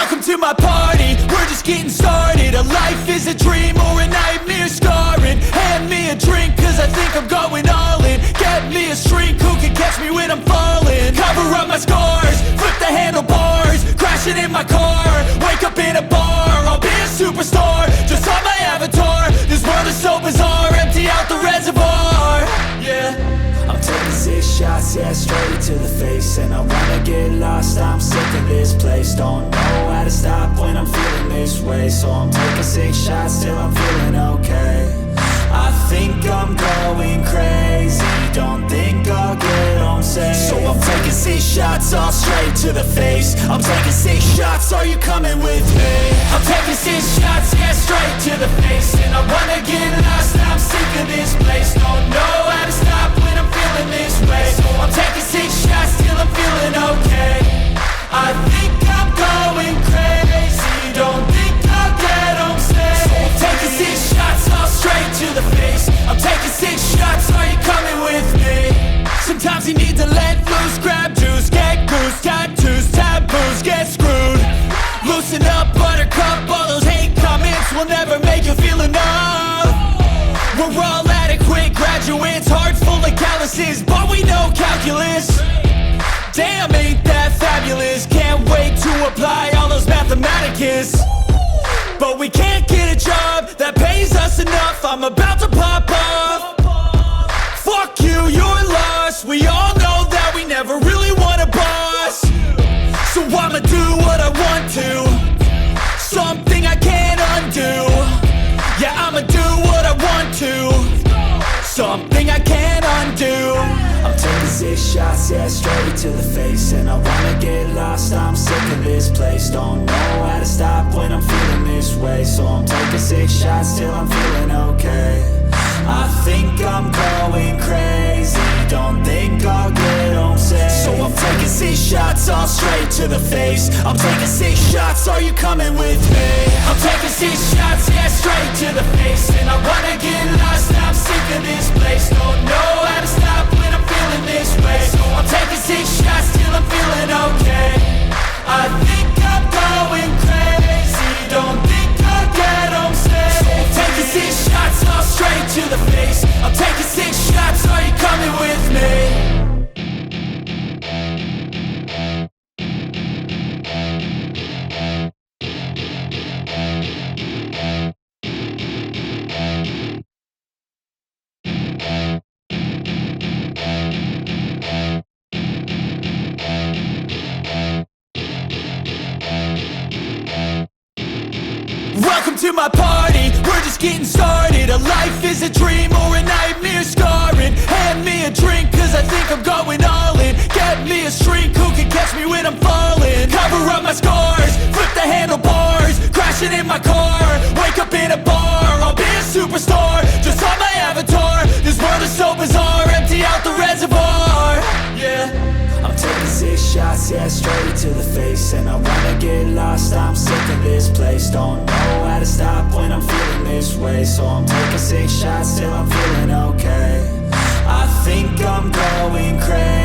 Welcome to my party, we're just getting started. A life is a dream or a nightmare scarring. Hand me a drink cause I think I'm going all in. Get me a shrink who can catch me when I'm falling. Cover up my scars, flip the handlebars. Crashing in my car, wake up in a bar. I'll be a superstar, just on my avatar. This world is so bizarre, empty out the reservoir. Yeah, I'm taking 6 shots, yeah, straight to the face. And I wanna get lost, I'm sick of this place. Don't know how to stop when I'm feeling this way. So I'm taking 6 shots till I'm feeling okay. I think I'm going crazy, don't think I'll get home safe. So I'm taking 6 shots, all straight to the face. I'm taking 6 shots, are you coming with me? I'm taking 6 shots, yeah, straight to the face. And I wanna get lost, I'm sick of this place. Don't know how to stop when I'm feeling this way. So I'm taking 6 shots till I'm feeling okay. I think I'm going crazy, don't think I'll get home safe. So I'm taking 6 shots, all straight to the face. I'm taking 6 shots, are you coming with me? Sometimes you need to let loose, grab juice, get goose, tattoos, taboos, get screwed. Loosen up, buttercup, all those hate comments will never make you feel enough. We're all adequate graduates, heart full of calluses, but we know calculus. Damn, ain't that fabulous? Can't wait to apply all those mathematicus. But we can't get a job that pays us enough. I'm about to pop off. Fuck you, you're lost. We all know that we never really want a boss. So I'ma do what I want to, something I can't undo. Yeah, I'ma do what I want to, something I can't undo. I'm taking 6 shots, yeah, straight to the face. And I wanna get lost, I'm sick of this place. Don't know how to stop when I'm feeling this way. So I'm taking 6 shots till I'm feeling okay. I think I'm going crazy, don't think I'll get home safe. So I'm taking 6 shots, all straight to the face. I'm taking 6 shots, are you coming with me? I'm taking 6 shots, yeah, straight to the face. And I wanna get lost, I'm sick of this place. Don't know how to stop when I'm feeling this way. So I'm taking 6 shots till I'm feeling okay. I think I'm going crazy, don't think I'll get home safe. So I'm taking 6 shots, all straight to the face. I'm taking 6 shots, are you coming with me? Welcome to my party, we're just getting started. A life is a dream or a nightmare scarring. Hand me a drink cause I think I'm going all in. Get me a shrink who can catch me when I'm falling. Cover up my scars, flip the handlebars. Crashing in my car, wake up in a bar. I'll be a superstar, just on my avatar. This world is so bizarre, empty out the reservoir. Yeah, I'm taking 6 shots, yeah, straight to the face. And I wanna get lost, I'm sick of this place. Don't know how to stop when I'm feeling this way. So I'm taking 6 shots till I'm feeling okay. I think I'm going crazy.